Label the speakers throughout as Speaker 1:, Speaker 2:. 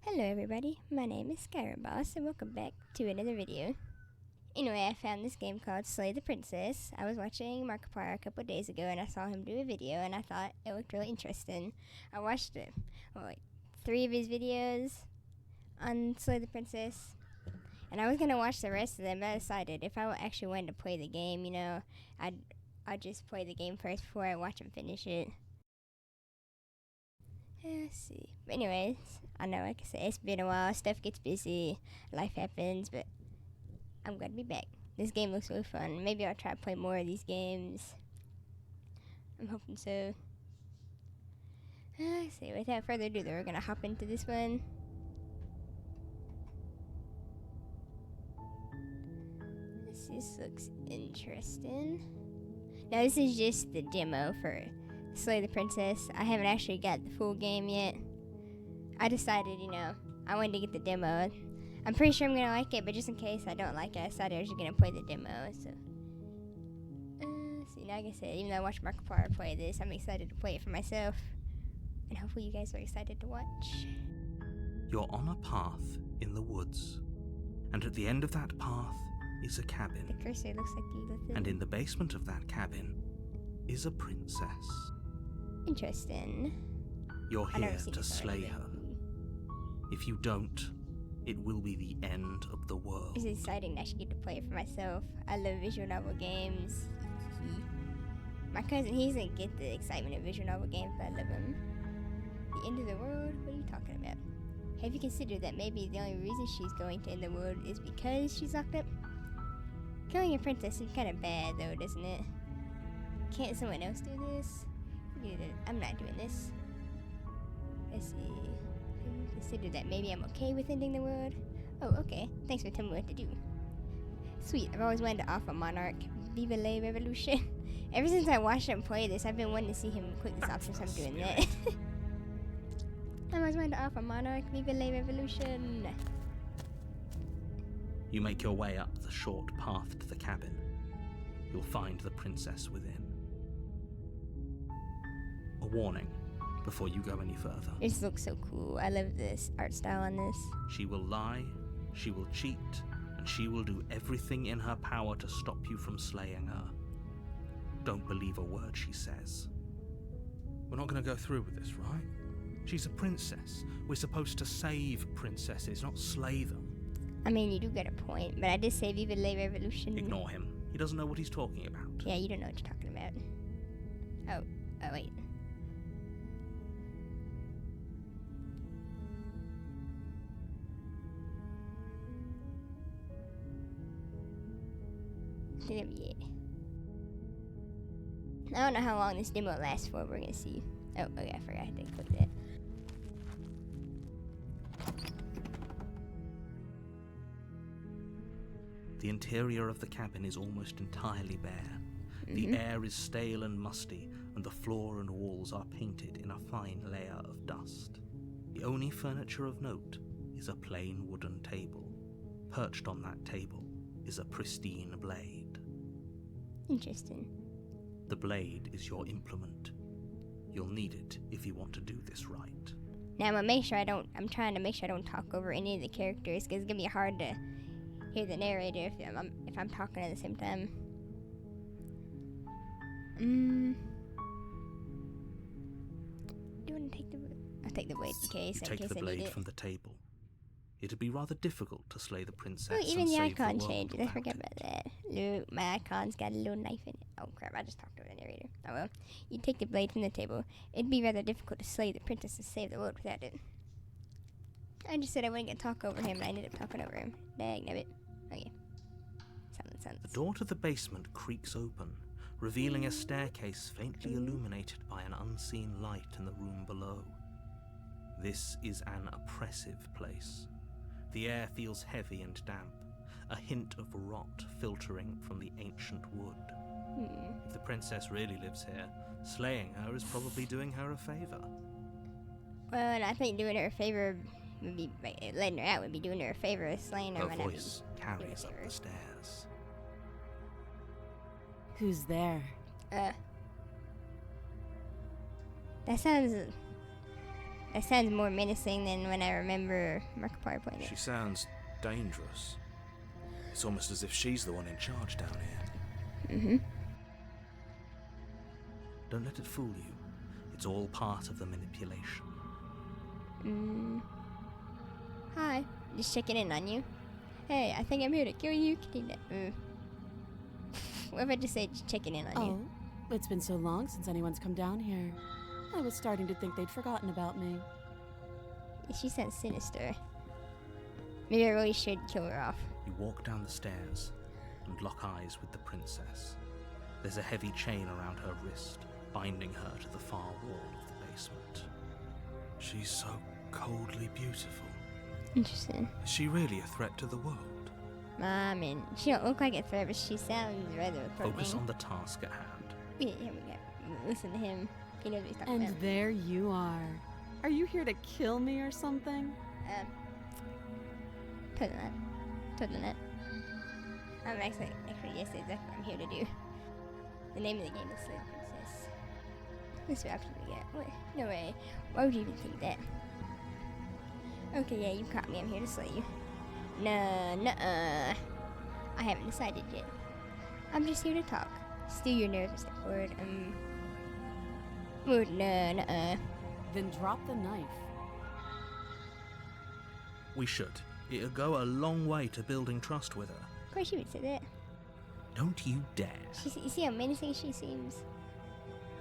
Speaker 1: Hello everybody, my name is Skyrim Boss and welcome back to another video. Anyway, I found this game called Slay the Princess. I was watching Markiplier a couple days ago and I saw him do a video and I thought it looked really interesting. I watched like 3 of his videos on Slay the Princess and I was going to watch the rest of them, but I decided if I actually wanted to play the game, I'd just play the game first before I watch him finish it. Let's see. But anyways, I know, like I said, it's been a while. Stuff gets busy. Life happens, but I'm glad to be back. This game looks really fun. Maybe I'll try to play more of these games. I'm hoping so. Let's see. Without further ado, we're going to hop into this one. This looks interesting. Now, this is just the demo for Slay the Princess. I haven't actually got the full game yet. I decided, I wanted to get the demo. I'm pretty sure I'm going to like it, but just in case I don't like it, I decided I was just going to play the demo. So, see, now like I said, even though I watched Markiplier play this, I'm excited to play it for myself. And hopefully you guys are excited to watch.
Speaker 2: You're on a path in the woods, and at the end of that path is a cabin.
Speaker 1: The cursor looks like you got the...
Speaker 2: And in the basement of that cabin is a princess.
Speaker 1: Interesting.
Speaker 2: You're here to slay her. If you don't, it will be the end of the world.
Speaker 1: It's exciting that I should get to play it for myself. I love visual novel games. My cousin, he doesn't get the excitement of visual novel games, but I love them. The end of the world? What are you talking about? Have you considered that maybe the only reason she's going to end the world is because she's locked up? Killing a princess is kind of bad, though, doesn't it? Can't someone else do this? I'm not doing this. Let's see. Consider that maybe I'm okay with ending the world. Oh, okay. Thanks for telling me what to do. Sweet. I've always wanted to offer Monarch. Viva la Revolution. Ever since I watched him play this, I've been wanting to see him click this option, so I'm doing that. I always wanted to offer Monarch. Viva la Revolution.
Speaker 2: You make your way up the short path to the cabin. You'll find the princess within. A warning before you go any further.
Speaker 1: This looks so cool. I love this art style on this.
Speaker 2: She will lie, she will cheat, and she will do everything in her power to stop you from slaying her. Don't believe a word she says. We're not going to go through with this, right? She's a princess. We're supposed to save princesses, not slay them.
Speaker 1: I mean, you do get a point, but I did say Viva la Revolution.
Speaker 2: Ignore him. He doesn't know what he's talking about.
Speaker 1: Yeah, you don't know what you're talking about. Oh, wait. Yeah. I don't know how long this demo lasts for. We're gonna see. Oh, okay, I forgot I had to click that.
Speaker 2: The interior of the cabin is almost entirely bare. The air is stale and musty, and the floor and walls are painted in a fine layer of dust. The only furniture of note is a plain wooden table. Perched on that table is a pristine blade.
Speaker 1: Interesting.
Speaker 2: The blade is your implement. You'll need it if you want to do this right.
Speaker 1: Now I'm trying to make sure I don't talk over any of the characters, because it's gonna be hard to hear the narrator if I'm talking at the same time. Do you want to take the... I'll take the blade in case I need it.
Speaker 2: You take the blade from the table. It'd be rather difficult to slay the princess.
Speaker 1: Oh, even the icon
Speaker 2: changed.
Speaker 1: changes. I forgot about that. Look, my icon's got a little knife in it. Oh crap, I just talked over the narrator. Oh well. You take the blade from the table. It'd be rather difficult to slay the princess and save the world without it. I just said I wasn't going to talk over him, and I ended up talking over him. Dagnabbit. Okay. Silence.
Speaker 2: The door to the basement creaks open, revealing a staircase faintly illuminated by an unseen light in the room below. This is an oppressive place. The air feels heavy and damp, a hint of rot filtering from the ancient wood. If the princess really lives here, slaying her is probably doing her a favor.
Speaker 1: Well, and I think doing her a favor would be, letting her out would be doing her a favor, slaying her.
Speaker 2: Her voice carries up the stairs.
Speaker 3: Who's there?
Speaker 1: That sounds That sounds more menacing than when I remember Markiplier playing
Speaker 3: She
Speaker 1: it.
Speaker 3: sounds dangerous. It's almost as if she's the one in charge down here.
Speaker 1: Mm-hmm.
Speaker 2: Don't let it fool you. It's all part of the manipulation.
Speaker 1: Hi. Just checking in on you. Hey, I think I'm here to kill you. What if I just say just checking in on you?
Speaker 4: Oh, it's been so long since anyone's come down here. I was starting to think they'd forgotten about me.
Speaker 1: She sounds sinister. Maybe I really should kill her off.
Speaker 2: You walk down the stairs and lock eyes with the princess. There's a heavy chain around her wrist, binding her to the far wall of the basement.
Speaker 3: She's so coldly beautiful.
Speaker 1: Interesting.
Speaker 3: Is she really a threat to the world?
Speaker 1: I mean, she don't look like a threat, but she sounds rather threatening.
Speaker 2: Focus on the task at hand.
Speaker 1: Yeah, here we go. Listen to him. He knows what he's talking
Speaker 4: And
Speaker 1: about.
Speaker 4: there you are. Are you here to kill me or something?
Speaker 1: Totally not. Totally not. I'm actually, yes, that's exactly what I'm here to do. The name of the game is Slay the Princess. This option we get. What? No way. Why would you even think that? Okay, yeah, you caught me. I'm here to slay you. Nuh-uh. I haven't decided yet. I'm just here to talk. Steal your nerves and step forward. Nuh-uh.
Speaker 4: Then drop the knife.
Speaker 2: We should. It'll go a long way to building trust with her.
Speaker 1: Of course you would say that.
Speaker 2: Don't you dare.
Speaker 1: You see how menacing she seems?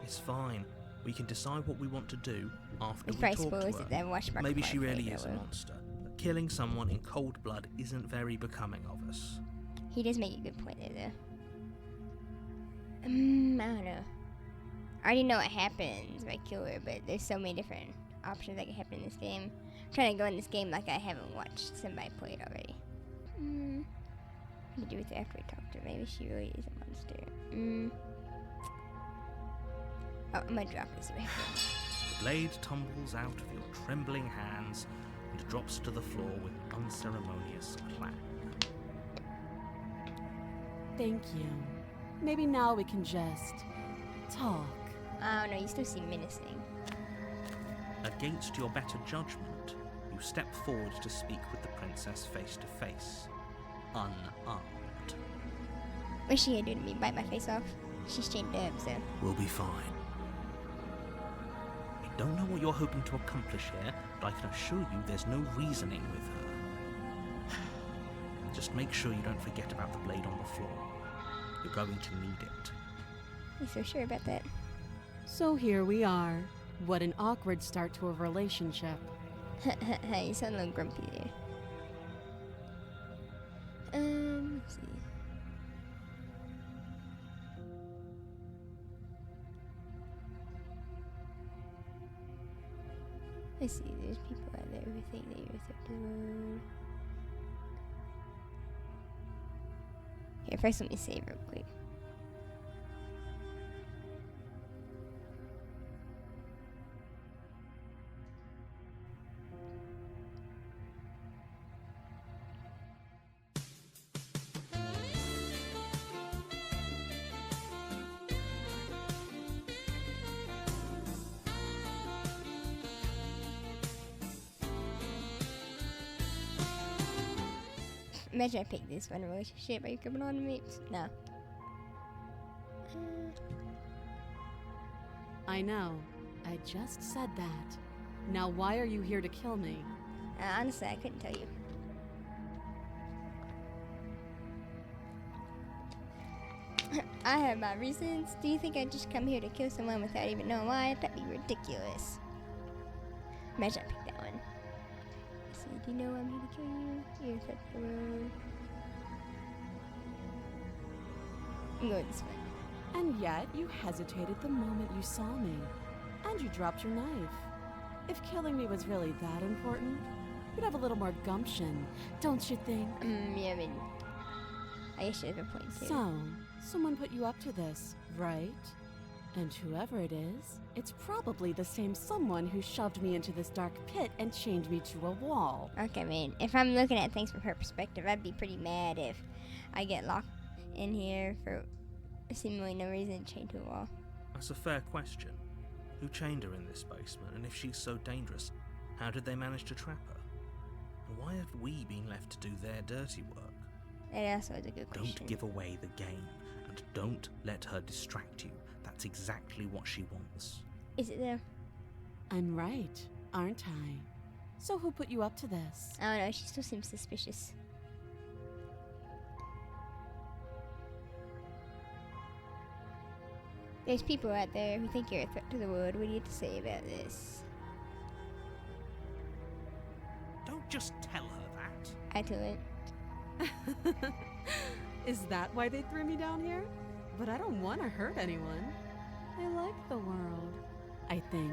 Speaker 2: It's fine. We can decide what we want to do after
Speaker 1: If
Speaker 2: we
Speaker 1: I
Speaker 2: talk
Speaker 1: suppose
Speaker 2: to
Speaker 1: that I
Speaker 2: her.
Speaker 1: watched Markiplier
Speaker 2: Maybe she
Speaker 1: play
Speaker 2: really
Speaker 1: that
Speaker 2: is a
Speaker 1: well.
Speaker 2: monster. But killing someone in cold blood isn't very becoming of us.
Speaker 1: He does make a good point there, though. I don't know. I already know what happens if I kill her, but there's so many different options that can happen in this game. I'm trying to go in this game like I haven't watched somebody play it already. What to do with her after we talk to her? Maybe she really is a monster. Oh, I'm gonna drop this right here.
Speaker 2: The blade tumbles out of your trembling hands and drops to the floor with unceremonious clang.
Speaker 4: Thank you. Maybe now we can just talk.
Speaker 1: I don't know, you still seem menacing.
Speaker 2: Against your better judgment, you step forward to speak with the princess face to face, unarmed.
Speaker 1: What's she gonna do to me? Bite my face off? She's chained up, so.
Speaker 2: We'll be fine. I don't know what you're hoping to accomplish here, but I can assure you there's no reasoning with her. Just make sure you don't forget about the blade on the floor. You're going to need it.
Speaker 1: You're so sure about that?
Speaker 4: So here we are. What an awkward start to a relationship.
Speaker 1: You sound a little grumpy there. Let's see. Let's see, there's people out there who think that you're a threat to the world. Here, first let me save real quick. Imagine I picked this one relationship. Are you coming on to me? No.
Speaker 4: I know. I just said that. Now why are you here to kill me?
Speaker 1: Honestly, I couldn't tell you. I have my reasons. Do you think I'd just come here to kill someone without even knowing why? That'd be ridiculous. Imagine I picked that one. Let's see, do you know I'm here to kill you? You're a threat to the world. I'm going this way.
Speaker 4: And yet you hesitated the moment you saw me. And you dropped your knife. If killing me was really that important, you'd have a little more gumption, don't you think?
Speaker 1: Yeah, I mean, I guess you have a point too.
Speaker 4: So, someone put you up to this, right? And whoever it is, it's probably the same someone who shoved me into this dark pit and chained me to a wall.
Speaker 1: Okay, I mean, if I'm looking at things from her perspective, I'd be pretty mad if I get locked in here for seemingly no reason, chained to a wall.
Speaker 2: That's a fair question. Who chained her in this basement, and if she's so dangerous, How did they manage to trap her? And why have we been left to do their dirty work?
Speaker 1: That also is a good question.
Speaker 2: Don't give away the game, and don't let her distract you. That's exactly what she wants.
Speaker 1: Is it though?
Speaker 4: I'm right, aren't I? So who put you up to this?
Speaker 1: I don't know, she still seems suspicious. There's people out there who think you're a threat to the world. What do you have to say about this?
Speaker 2: Don't just tell her that.
Speaker 1: I tell it.
Speaker 4: Is that why they threw me down here? But I don't want to hurt anyone. I like the world, I think.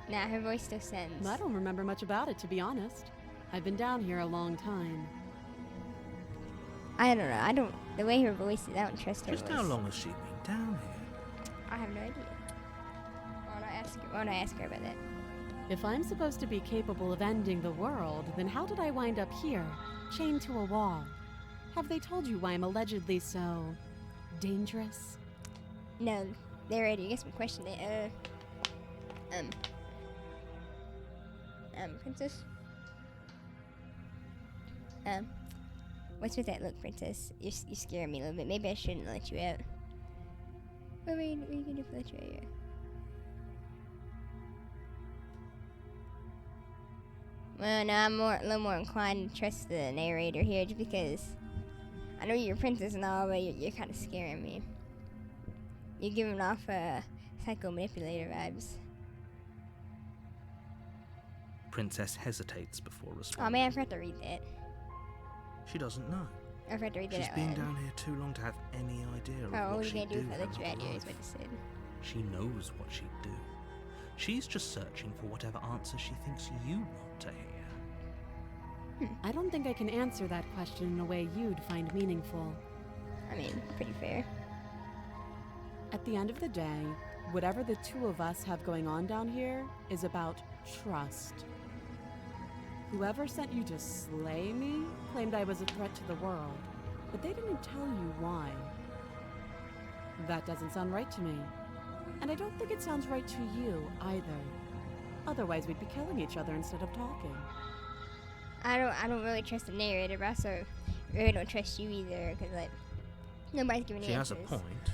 Speaker 1: Nah, her voice still sends.
Speaker 4: I don't remember much about it, to be honest. I've been down here a long time.
Speaker 1: I don't know. The way her voice is, I don't trust her
Speaker 2: Just
Speaker 1: voice.
Speaker 2: how long has she been down here?
Speaker 1: I have no idea. Why don't I ask her about that?
Speaker 4: If I'm supposed to be capable of ending the world, then how did I wind up here, chained to a wall? Have they told you why I'm allegedly so dangerous?
Speaker 1: No, they're ready. I guess we questioned it. Princess? What's with that look, Princess? You're scaring me a little bit. Maybe I shouldn't let you out. What are you gonna do if I let you out here? Well, no, I'm a little more inclined to trust the narrator here, just because I know you're a princess and all, but you're kind of scaring me. You're giving off psycho manipulator vibes.
Speaker 2: Princess hesitates before
Speaker 1: Oh
Speaker 2: responding.
Speaker 1: man, I forgot to read that.
Speaker 2: She doesn't know.
Speaker 1: I forgot to read that
Speaker 2: She's
Speaker 1: out
Speaker 2: been
Speaker 1: loud.
Speaker 2: down here too long to have any idea of
Speaker 1: Oh, what
Speaker 2: what
Speaker 1: are you
Speaker 2: she'd
Speaker 1: gonna do
Speaker 2: do
Speaker 1: if I
Speaker 2: in
Speaker 1: let you
Speaker 2: another
Speaker 1: out here, is what
Speaker 2: life.
Speaker 1: it said.
Speaker 2: She knows what she'd do. She's just searching for whatever answer she thinks you want to hear.
Speaker 4: I don't think I can answer that question in a way you'd find meaningful.
Speaker 1: I mean, pretty fair.
Speaker 4: At the end of the day, whatever the two of us have going on down here is about trust. Whoever sent you to slay me claimed I was a threat to the world, but they didn't tell you why. That doesn't sound right to me. And I don't think it sounds right to you either. Otherwise, we'd be killing each other instead of talking.
Speaker 1: I don't really trust the narrator, but I also really don't trust you either, because, like, nobody's giving
Speaker 2: She has
Speaker 1: answers.
Speaker 2: a point.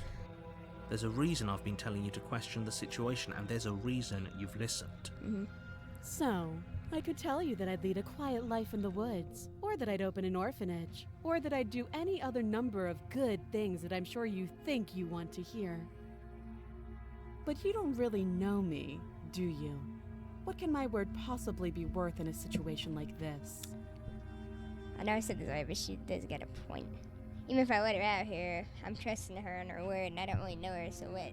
Speaker 2: There's a reason I've been telling you to question the situation, and there's a reason you've listened.
Speaker 1: Mm-hmm.
Speaker 4: So, I could tell you that I'd lead a quiet life in the woods, or that I'd open an orphanage, or that I'd do any other number of good things that I'm sure you think you want to hear. But you don't really know me, do you? What can my word possibly be worth in a situation like this?
Speaker 1: I know I said this already, but she does get a point. Even if I let her out here, I'm trusting her on her word, and I don't really know her, so what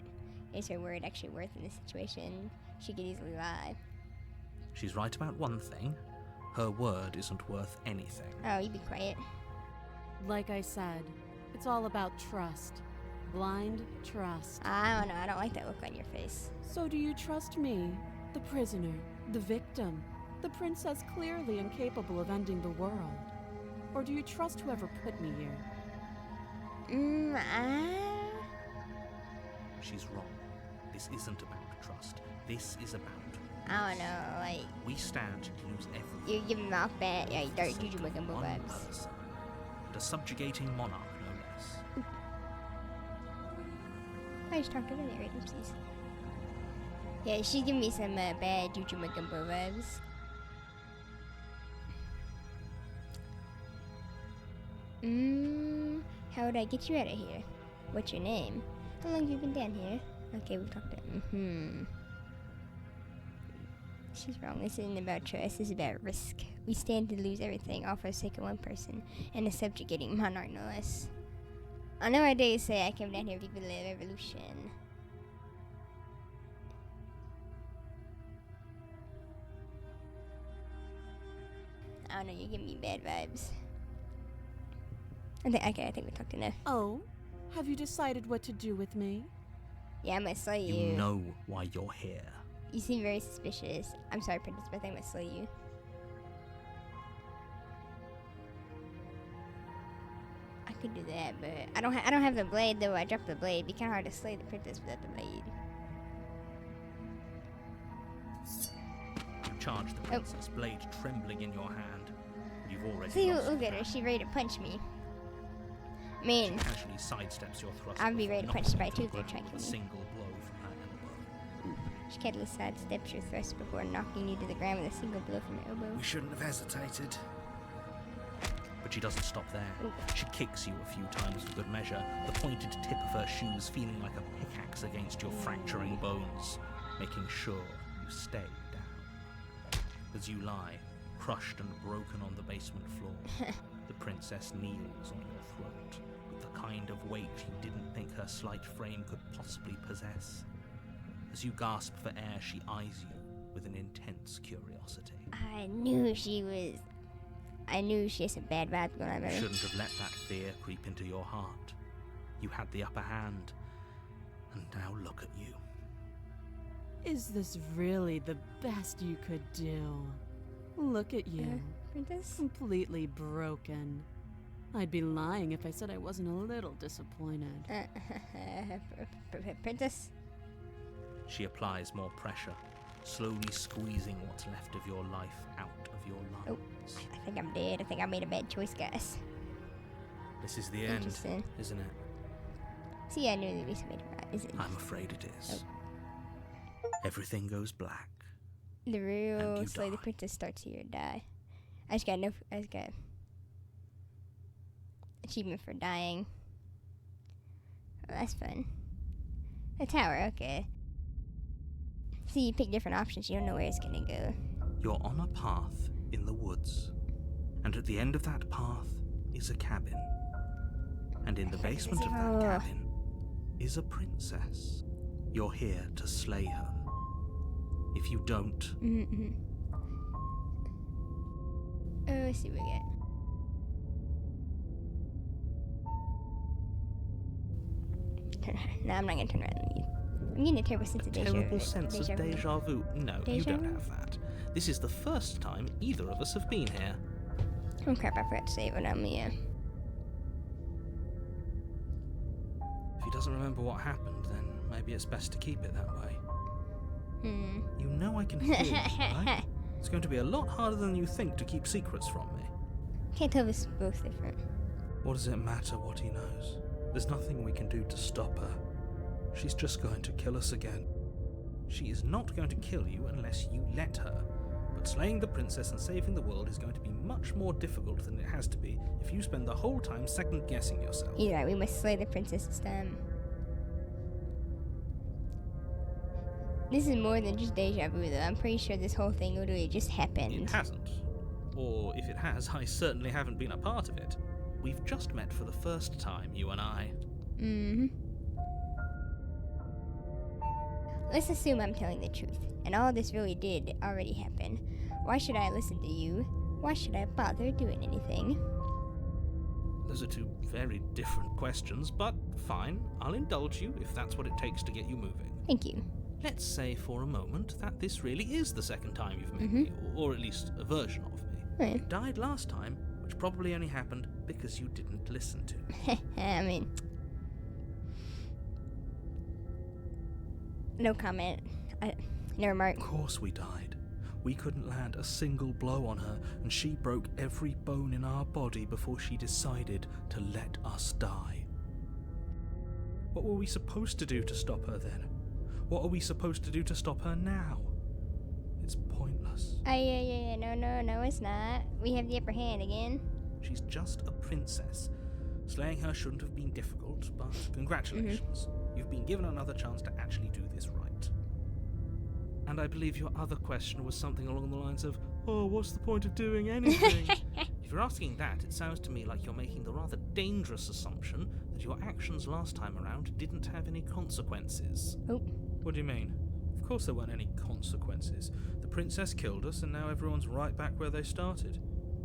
Speaker 1: is her word actually worth in this situation? She could easily lie.
Speaker 2: She's right about one thing. Her word isn't worth anything.
Speaker 1: Oh, you be quiet.
Speaker 4: Like I said, it's all about trust. Blind trust.
Speaker 1: I don't know, I don't like that look on your face.
Speaker 4: So do you trust me, the prisoner, the victim, the princess clearly incapable of ending the world? Or do you trust whoever put me here?
Speaker 2: She's wrong. This isn't about trust. This is about...
Speaker 1: I don't know, like,
Speaker 2: We stand to lose everything.
Speaker 1: you're giving me off bad, yeah, you
Speaker 2: for the
Speaker 1: dark
Speaker 2: sake
Speaker 1: juju
Speaker 2: of
Speaker 1: making
Speaker 2: one
Speaker 1: vibes.
Speaker 2: person, and a subjugating monarch, no less.
Speaker 1: I just talked to the narrator, oopsies. Yeah, she's giving me some bad Juju Magumbo vibes. How would I get you out of here? What's your name? How long have you been down here? Okay, we've talked to She's wrong. This isn't about trust, this is about risk. We stand to lose everything, all for the sake of one person, and a subjugating monarch, no less. I know I dare say I came down here to be the revolution. I don't know, you're giving me bad vibes. I think we talked enough.
Speaker 4: Oh, have you decided what to do with me?
Speaker 1: Yeah, I'm gonna slay
Speaker 2: You
Speaker 1: you.
Speaker 2: know why you're here.
Speaker 1: You seem very suspicious. I'm sorry, Princess, but I think I'm gonna slay you. I could do that, but I don't have the blade though. I dropped the blade. It'd be kind of hard to slay the princess without the blade.
Speaker 2: charge the princess, blade trembling in your hand. You've already
Speaker 1: See,
Speaker 2: lost
Speaker 1: look
Speaker 2: the
Speaker 1: at her.
Speaker 2: battle.
Speaker 1: She ready to punch me. I
Speaker 2: She
Speaker 1: mean,
Speaker 2: casually sidesteps your thrust.
Speaker 1: I'd be
Speaker 2: before
Speaker 1: ready to punch
Speaker 2: knocking
Speaker 1: Spy
Speaker 2: you to the
Speaker 1: too if they're
Speaker 2: ground
Speaker 1: trying
Speaker 2: with
Speaker 1: to
Speaker 2: a
Speaker 1: me.
Speaker 2: single blow from her elbow.
Speaker 1: she casually sidesteps your thrust before knocking you to the ground with a single blow from her elbow.
Speaker 3: We shouldn't have hesitated.
Speaker 2: But she doesn't stop there.
Speaker 1: Ooh.
Speaker 2: She kicks you a few times for good measure, the pointed tip of her shoes feeling like a pickaxe against your fracturing bones, making sure you stay down. As you lie, crushed and broken on the basement floor, the princess kneels on your throat, with the kind of weight you didn't think her slight frame could possibly possess. As you gasp for air, she eyes you with an intense curiosity.
Speaker 1: I knew she had some bad vibes going on
Speaker 2: You
Speaker 1: about her.
Speaker 2: shouldn't have let that fear creep into your heart. You had the upper hand, and now look at you.
Speaker 4: Is this really the best you could do? Look at you,
Speaker 1: Princess?
Speaker 4: completely broken. I'd be lying if I said I wasn't a little disappointed.
Speaker 1: Princess?
Speaker 2: She applies more pressure, slowly squeezing what's left of your life out of your lungs.
Speaker 1: I think I'm dead. I think I made a bad choice, guys.
Speaker 2: This is the end,
Speaker 1: Interesting.
Speaker 2: isn't it?
Speaker 1: See, I knew that we made it right, isn't it?
Speaker 2: I'm afraid it is. Everything goes black.
Speaker 1: The
Speaker 2: And
Speaker 1: real
Speaker 2: you
Speaker 1: Slay the
Speaker 2: die.
Speaker 1: Princess starts here to die. I just got achievement for dying. Oh, that's fun. The tower, okay. See, you pick different options, you don't know where it's gonna go.
Speaker 2: You're on a path in the woods, and at the end of that path is a cabin. And in the basement of that cabin is a princess. You're here to slay her. If you don't,
Speaker 1: Mm-hmm. Oh, let's see what we get. Turn around. No, I'm not gonna turn around and leave. I'm getting a terrible sense of
Speaker 2: terrible sense of deja vu. No, you
Speaker 1: Deja
Speaker 2: don't
Speaker 1: vu?
Speaker 2: have that. This is the first time either of us have been here.
Speaker 1: Oh crap, I forgot to save it on me, yeah.
Speaker 2: If he doesn't remember what happened, then maybe it's best to keep it that way. You know I can hear you, right? It's going to be a lot harder than you think to keep secrets from me.
Speaker 1: Can't tell if it's both different.
Speaker 2: What does it matter what he knows? There's nothing we can do to stop her. She's just going to kill us again. She is not going to kill you unless you let her. But slaying the princess and saving the world is going to be much more difficult than it has to be if you spend the whole time second-guessing yourself.
Speaker 1: You're right, we must slay the princess this time. This is more than just deja vu, though. I'm pretty sure this whole thing literally just happened.
Speaker 2: It hasn't. Or if it has, I certainly haven't been a part of it. We've just met for the first time, you and I.
Speaker 1: Mm-hmm. Let's assume I'm telling the truth, and all this really did already happen. Why should I listen to you? Why should I bother doing anything?
Speaker 2: Those are two very different questions, but fine, I'll indulge you if that's what it takes to get you moving.
Speaker 1: Thank you.
Speaker 2: Let's say for a moment that this really is the second time you've met me, or at least a version of me.
Speaker 1: Right.
Speaker 2: You died last time, which probably only happened because you didn't listen to me.
Speaker 1: I mean, no comment. No remark.
Speaker 2: Of course we died. We couldn't land a single blow on her, and she broke every bone in our body before she decided to let us die. What were we supposed to do to stop her then? What are we supposed to do to stop her now? It's pointless.
Speaker 1: Yeah. No, it's not. We have the upper hand again.
Speaker 2: She's just a princess. Slaying her shouldn't have been difficult, but congratulations. You've been given another chance to actually do this right. And I believe your other question was something along the lines of, oh, what's the point of doing anything? If you're asking that, it sounds to me like you're making the rather dangerous assumption that your actions last time around didn't have any consequences.
Speaker 1: Oh.
Speaker 2: What do you mean? Of course there weren't any consequences. The princess killed us and now everyone's right back where they started.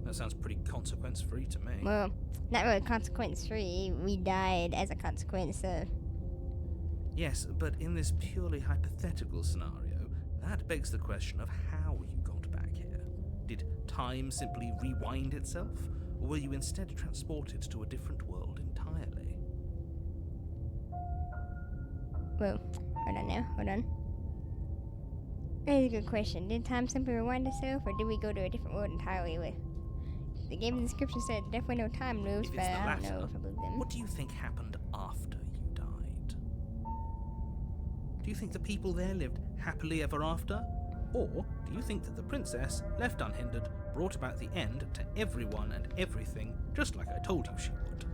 Speaker 2: That sounds pretty consequence-free to me.
Speaker 1: Well, not really consequence-free. We died as a consequence of...
Speaker 2: Yes, but in this purely hypothetical scenario, that begs the question of how you got back here. Did time simply rewind itself, or were you instead transported to a different world entirely?
Speaker 1: Whoa. Hold on now. Hold on. That is a good question. Did time simply rewind itself, or did we go to a different world entirely? With the game description said definitely no time loops,
Speaker 2: If
Speaker 1: but
Speaker 2: it's the
Speaker 1: I don't know
Speaker 2: latter,
Speaker 1: if I believe them.
Speaker 2: what do you think happened after you died? Do you think the people there lived happily ever after? Or do you think that the princess, left unhindered, brought about the end to everyone and everything, just like I told you she would?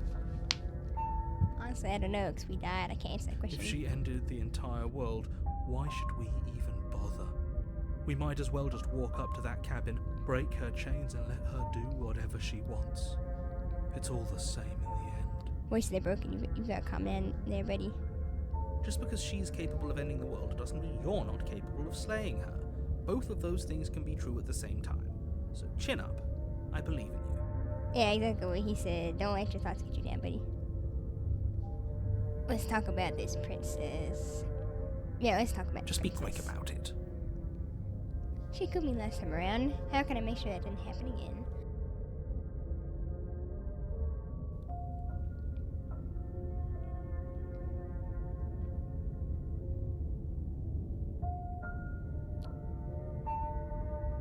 Speaker 1: Honestly, I don't know, because we died. I can't answer that question.
Speaker 3: If she ended the entire world, why should we even bother? We might as well just walk up to that cabin, break her chains, and let her do whatever she wants. It's all the same in the end.
Speaker 1: Voice they're broken. You got a comment there, buddy.
Speaker 2: Just because she's capable of ending the world doesn't mean you're not capable of slaying her. Both of those things can be true at the same time. So chin up. I believe in you.
Speaker 1: Yeah, exactly what he said. Don't let your thoughts get you down, buddy. Let's talk about this princess. Yeah, let's talk about
Speaker 2: Just
Speaker 1: the
Speaker 2: be quick
Speaker 1: princess.
Speaker 2: about it.
Speaker 1: She killed me last time around. How can I make sure that didn't happen again?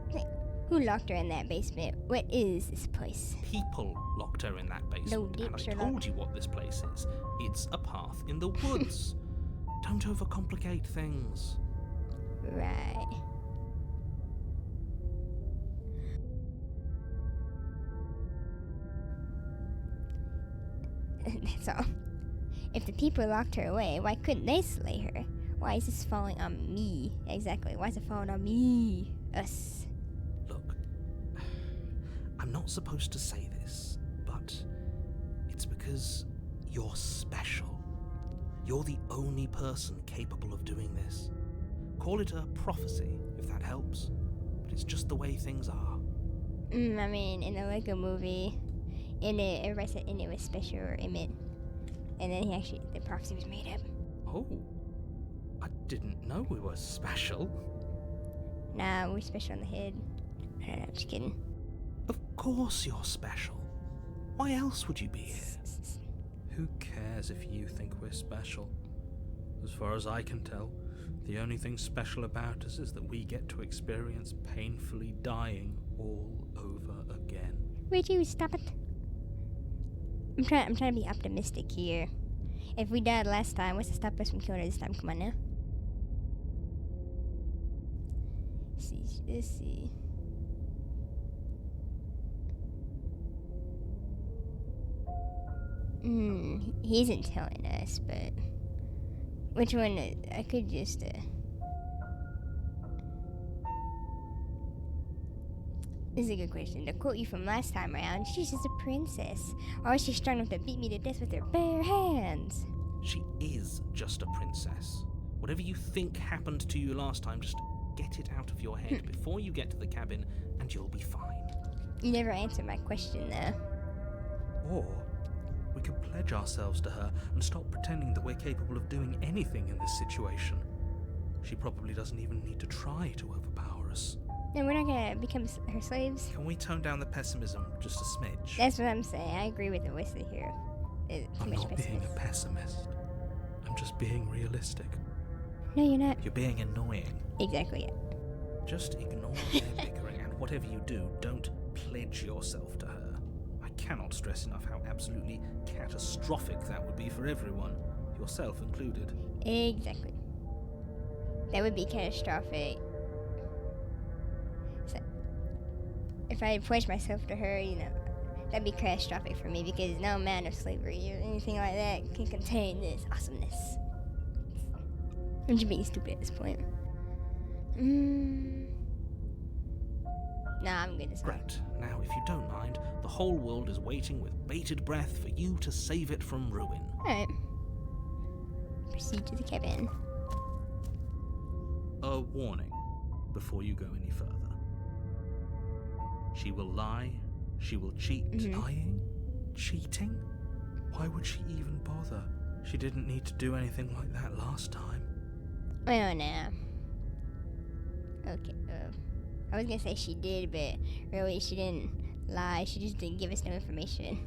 Speaker 1: Hey, who locked her in that basement? What is this place?
Speaker 2: People locked her in that basement,
Speaker 1: dick,
Speaker 2: and I
Speaker 1: Sherlock.
Speaker 2: told you what this place is. It's a path in the woods. Don't overcomplicate things.
Speaker 1: Right. That's all. If the people locked her away, why couldn't they slay her? Why is this falling on me? Exactly. Why is it falling on me? Us.
Speaker 2: Look, I'm not supposed to say this, but it's because you're special. You're the only person capable of doing this. Call it a prophecy, if that helps, but it's just the way things are.
Speaker 1: I mean, in the Lego movie, everybody said it was special or Emmett. And then the prophecy was made up.
Speaker 2: Oh, I didn't know we were special.
Speaker 1: Nah, we're special on the head. No, I'm just kidding.
Speaker 2: Of course you're special. Why else would you be here?
Speaker 3: Who cares if you think we're special? As far as I can tell, the only thing special about us is that we get to experience painfully dying all over again.
Speaker 1: Would you stop it? I'm trying to be optimistic here. If we died last time, what's to stop us from killing her this time? Come on now. Let's see. He isn't telling us, but which one? I could just. This is a good question. To quote you from last time around, she's just a princess. Or is she strong enough to beat me to death with her bare hands?
Speaker 2: She is just a princess. Whatever you think happened to you last time, just get it out of your head before you get to the cabin, and you'll be fine.
Speaker 1: You never answered my question, though.
Speaker 3: Or we could pledge ourselves to her and stop pretending that we're capable of doing anything in this situation. She probably doesn't even need to try to overpower us.
Speaker 1: Then we're not gonna become her slaves?
Speaker 2: Can we tone down the pessimism just a smidge?
Speaker 1: That's what I'm saying. I agree with the Wesley here. Too
Speaker 3: I'm
Speaker 1: much
Speaker 3: not being a
Speaker 1: pessimist.
Speaker 3: pessimist. I'm just being realistic.
Speaker 1: No, you're not.
Speaker 2: You're being annoying.
Speaker 1: Exactly.
Speaker 2: Just ignore their bickering, and whatever you do, don't pledge yourself to her. I cannot stress enough how absolutely catastrophic that would be for everyone, yourself included.
Speaker 1: Exactly. That would be catastrophic. So, if I pledged myself to her, that'd be catastrophic for me because no amount of slavery or anything like that can contain this awesomeness. I'm just being stupid at this point. Nah, I'm good this time.
Speaker 2: Right, now if you don't mind, the whole world is waiting with bated breath for you to save it from ruin.
Speaker 1: Alright. Proceed to the cabin.
Speaker 2: A warning before you go any further. She will lie, she will cheat.
Speaker 3: Lying? Cheating? Why would she even bother? She didn't need to do anything like that last time.
Speaker 1: Oh, no. Okay, I was gonna say she did, but really she didn't lie. She just didn't give us no information.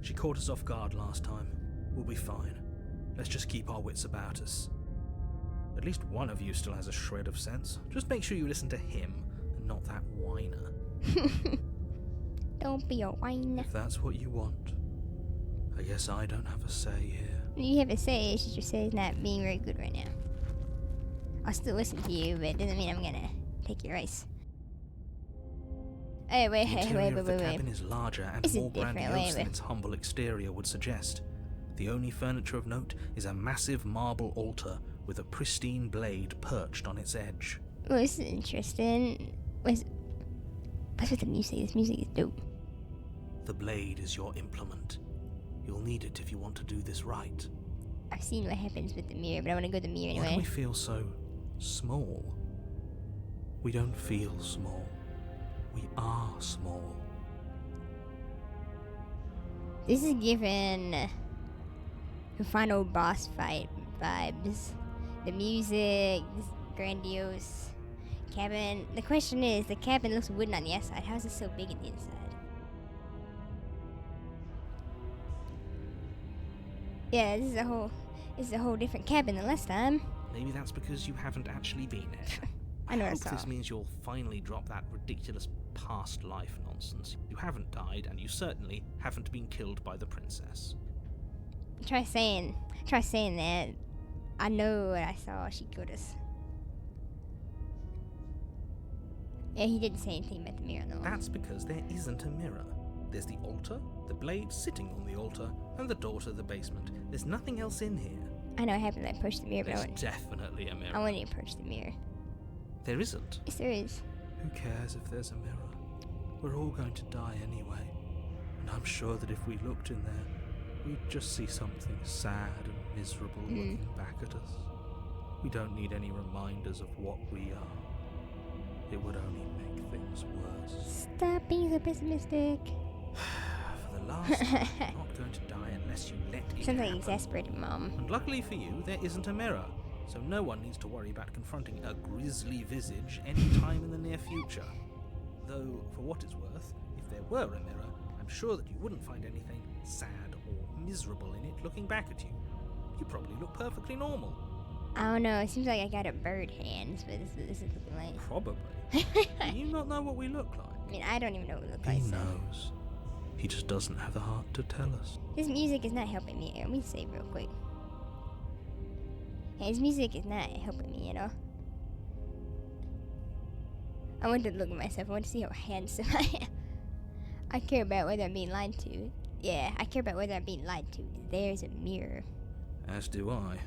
Speaker 3: She caught us off guard last time. We'll be fine. Let's just keep our wits about us. At least one of you still has a shred of sense. Just make sure you listen to him and not that whiner.
Speaker 1: Don't be a whiner.
Speaker 3: If that's what you want, I guess I don't have a say here.
Speaker 1: You have a say, it's just your say is not being very good right now. I'll still listen to you, but it doesn't mean I'm gonna take your advice. Hey,
Speaker 3: The interior of the cabin is larger and
Speaker 1: It's a
Speaker 3: more
Speaker 1: different
Speaker 3: grandiose
Speaker 1: way,
Speaker 3: than its humble exterior would suggest. The only furniture of note is a massive marble altar with a pristine blade perched on its edge.
Speaker 1: Well, this is interesting. What's with the music? This music is dope.
Speaker 2: The blade is your implement. You'll need it if you want to do this right.
Speaker 1: I've seen what happens with the mirror, but I want to go to the mirror
Speaker 3: Why do
Speaker 1: anyway.
Speaker 3: we feel so small? We don't feel small. We are small.
Speaker 1: This is given the final boss fight vibes. The music, this grandiose cabin. The question is, the cabin looks wooden on the outside. How is it so big in the inside? Yeah, this is a whole different cabin than last time.
Speaker 2: Maybe that's because you haven't actually been here.
Speaker 1: I know
Speaker 2: hope
Speaker 1: it's
Speaker 2: this
Speaker 1: all.
Speaker 2: means you'll finally drop that ridiculous past life nonsense. You haven't died, and you certainly haven't been killed by the princess.
Speaker 1: Try saying that. I know what I saw. She killed us. Yeah, he didn't say anything about the mirror, though.
Speaker 2: That's because there isn't a mirror. There's the altar, the blade sitting on the altar, and the door to the basement. There's nothing else in here.
Speaker 1: I know what happened. I approached the mirror, but
Speaker 3: There's definitely a mirror.
Speaker 1: I want to approach the mirror.
Speaker 2: There isn't.
Speaker 1: Yes, there is.
Speaker 3: Who cares if there's a mirror? We're all going to die anyway. And I'm sure that if we looked in there, we'd just see something sad and miserable looking back at us. We don't need any reminders of what we are. It would only make things worse.
Speaker 1: Stop being so pessimistic.
Speaker 2: For the last time, you're not going to die unless you let it
Speaker 1: Sounds like
Speaker 2: happen.
Speaker 1: exasperated mom.
Speaker 2: And luckily for you, there isn't a mirror. So no one needs to worry about confronting a grisly visage any time in the near future. Though, for what it's worth, if there were a mirror, I'm sure that you wouldn't find anything sad or miserable in it looking back at you. You probably look perfectly normal.
Speaker 1: I don't know. It seems like I got a bird hands, but this is looking like.
Speaker 3: Probably. Do you not know what we look like?
Speaker 1: I mean, I don't even know what we look
Speaker 3: He
Speaker 1: like. So.
Speaker 3: knows. He just doesn't have the heart to tell us.
Speaker 1: This music is not helping me. Let me say real quick. Yeah, his music is not helping me, you know. I want to look at myself. I want to see how handsome I am. I care about whether I'm being lied to. Yeah, I care about whether I'm being lied to. There's a mirror.
Speaker 3: As do I.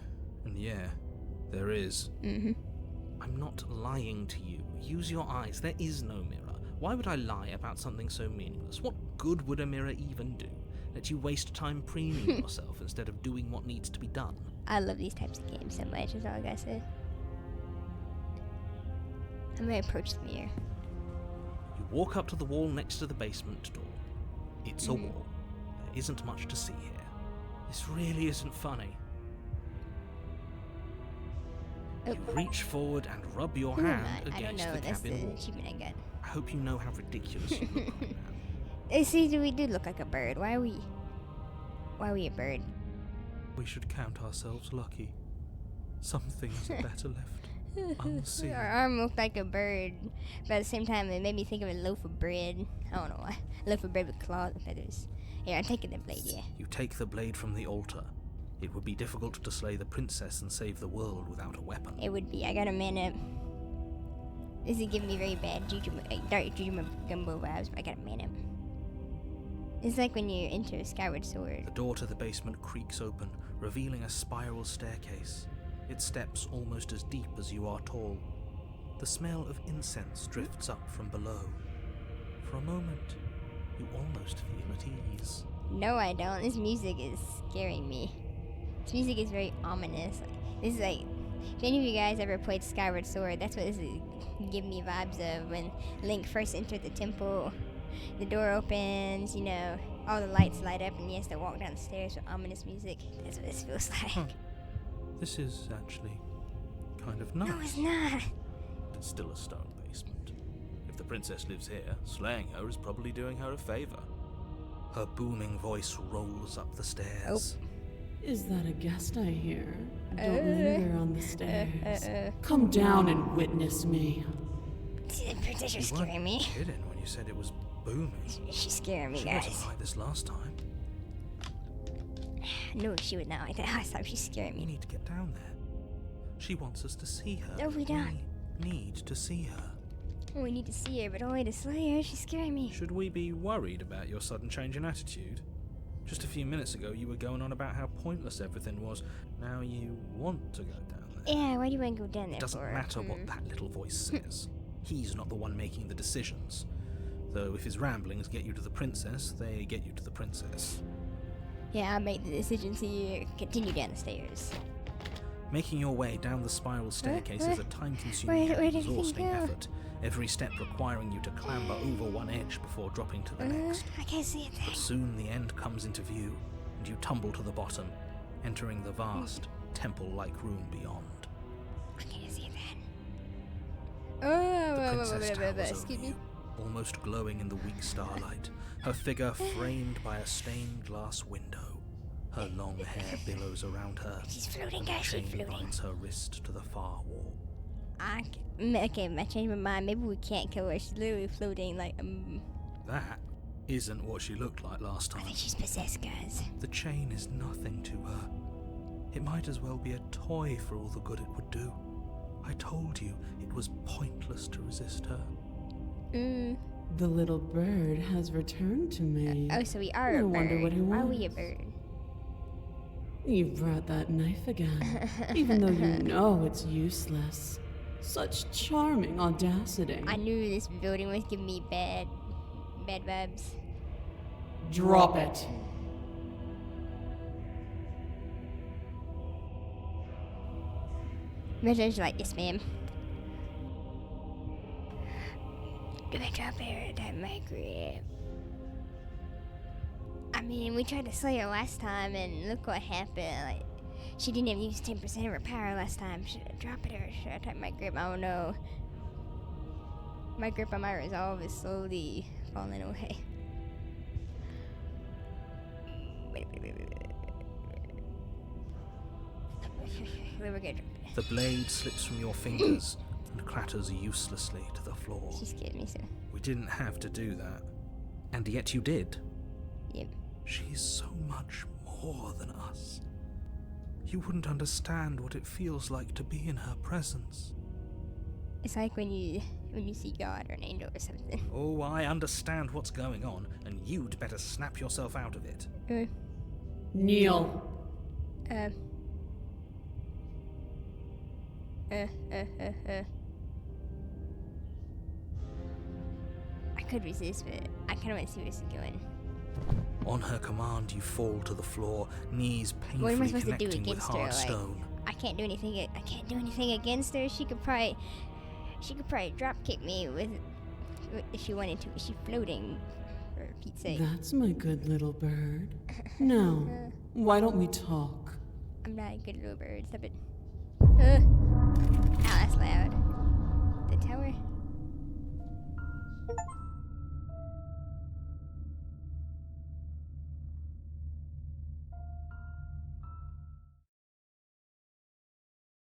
Speaker 3: And yeah, there is.
Speaker 1: Mm-hmm.
Speaker 2: I'm not lying to you. Use your eyes. There is no mirror. Why would I lie about something so meaningless? What good would a mirror even do? Let you waste time preening yourself instead of doing what needs to be done.
Speaker 1: I love these types of games so much, that's all I gotta say. I'm gonna approach the mirror.
Speaker 2: You walk up to the wall next to the basement door. It's a wall. There isn't much to see here. This really isn't funny.
Speaker 1: Oh.
Speaker 2: You reach forward and rub your
Speaker 1: Who am
Speaker 2: hand
Speaker 1: I? I don't
Speaker 2: against
Speaker 1: know,
Speaker 2: the
Speaker 1: that's the
Speaker 2: cabin wall.
Speaker 1: achievement I got.
Speaker 2: I hope you know how ridiculous you look right now.
Speaker 1: See, we do look like a bird. Why are we a bird?
Speaker 3: We should count ourselves lucky. Some things are better left unseen.
Speaker 1: Our arm looked like a bird, but at the same time, it made me think of a loaf of bread. I don't know why. A loaf of bread with claws and feathers. Here, I'm taking the blade, yeah.
Speaker 2: You take the blade from the altar. It would be difficult to slay the princess and save the world without a weapon.
Speaker 1: It would be. I got a man up. This is giving me very bad dark Juju Gumbo vibes, but I got a man up. It's like when you enter a Skyward Sword.
Speaker 2: The door to the basement creaks open, revealing a spiral staircase. Its steps almost as deep as you are tall. The smell of incense drifts up from below. For a moment, you almost feel at ease.
Speaker 1: No, I don't. This music is scaring me. This music is very ominous. This is like, if any of you guys ever played Skyward Sword, that's what this is giving me vibes of when Link first entered the temple. The door opens, you know, all the lights light up, and he has to walk down the stairs with ominous music. That's what this feels like.
Speaker 3: Huh. This is actually kind of nice.
Speaker 1: No, it's not.
Speaker 2: It's still a stone basement. If the princess lives here, slaying her is probably doing her a favor. Her booming voice rolls up the stairs.
Speaker 4: Is that a guest I hear? Don't linger on the stairs. Come down and witness me.
Speaker 1: Princess, you're
Speaker 3: You weren't
Speaker 1: scaring me.
Speaker 3: kidding when you said it was booming.
Speaker 1: She's scaring me,
Speaker 3: She
Speaker 1: guys.
Speaker 3: wasn't like this last time.
Speaker 1: No, she was not like that last time. She's scaring
Speaker 2: We
Speaker 1: me.
Speaker 2: need to get down there. She wants us to see her.
Speaker 1: No, we don't.
Speaker 2: We need to see her.
Speaker 1: Oh, we need to see her, but only to slay her. She's scaring me.
Speaker 3: Should we be worried about your sudden change in attitude? Just a few minutes ago, you were going on about how pointless everything was. Now you want to go down there.
Speaker 1: Yeah, why do you want to go down there
Speaker 2: It doesn't
Speaker 1: for?
Speaker 2: matter what that little voice says. He's not the one making the decisions. Though if his ramblings get you to the princess, they get you to the princess.
Speaker 1: Yeah, I made the decision to continue down the stairs.
Speaker 2: Making your way down the spiral staircase is a time-consuming
Speaker 1: where
Speaker 2: and
Speaker 1: did he
Speaker 2: exhausting
Speaker 1: go?
Speaker 2: effort, every step requiring you to clamber over one edge before dropping to the next.
Speaker 1: I can't see it
Speaker 2: But
Speaker 1: there.
Speaker 2: soon the end comes into view, and you tumble to the bottom, entering the vast, temple-like room beyond.
Speaker 1: I can't see it then.
Speaker 2: The princess towers
Speaker 1: Excuse
Speaker 2: over
Speaker 1: me.
Speaker 2: you, almost glowing in the weak starlight, her figure framed by a stained glass window. Her long hair billows around her.
Speaker 1: She's floating,
Speaker 2: A
Speaker 1: guys. She's
Speaker 2: chain
Speaker 1: floating.
Speaker 2: binds her wrist to the far wall.
Speaker 1: Okay, I changed my mind. Maybe we can't kill her. She's literally floating like
Speaker 3: That isn't what she looked like last
Speaker 1: I
Speaker 3: time.
Speaker 1: think she's possessed, guys.
Speaker 2: The chain is nothing to her. It might as well be a toy for all the good it would do. I told you it was pointless to resist her.
Speaker 4: The little bird has returned to me.
Speaker 1: Oh, so we are
Speaker 4: I
Speaker 1: a
Speaker 4: wonder
Speaker 1: bird.
Speaker 4: what he
Speaker 1: Why are we a
Speaker 4: wants.
Speaker 1: bird?
Speaker 4: You brought that knife again, even though you know it's useless. Such charming audacity.
Speaker 1: I knew this building was giving me bad vibes.
Speaker 4: Drop it.
Speaker 1: Measures like this, ma'am. Do I drop her at my grip? I mean, we tried to slay her last time, and look what happened. Like, she didn't even use 10% of her power last time. Should I drop it or should I tighten my grip? I don't know. My grip on my resolve is slowly falling away. Wait. We're gonna drop it.
Speaker 2: The blade slips from your fingers and clatters uselessly to the floor.
Speaker 1: She scared me, so.
Speaker 3: We didn't have to do that.
Speaker 2: And yet you did.
Speaker 1: Yep.
Speaker 2: She's so much more than us. You wouldn't understand what it feels like to be in her presence.
Speaker 1: It's like when you see God or an angel or something.
Speaker 2: Oh, I understand what's going on, and you'd better snap yourself out of it.
Speaker 4: Kneel.
Speaker 1: I could resist, but I kind of want to see where this is going.
Speaker 2: On her command, you fall to the floor, knees
Speaker 1: What am I
Speaker 2: painfully
Speaker 1: supposed to do
Speaker 2: connecting with
Speaker 1: against her?
Speaker 2: hard
Speaker 1: Like,
Speaker 2: stone.
Speaker 1: I can't do anything. I can't do anything against her. She could probably drop kick me with if she wanted to. She's floating, for Pete's sake.
Speaker 4: That's my good little bird. Now, why don't we talk?
Speaker 1: I'm not a good little bird. Stop it. Ow, that's loud. The tower.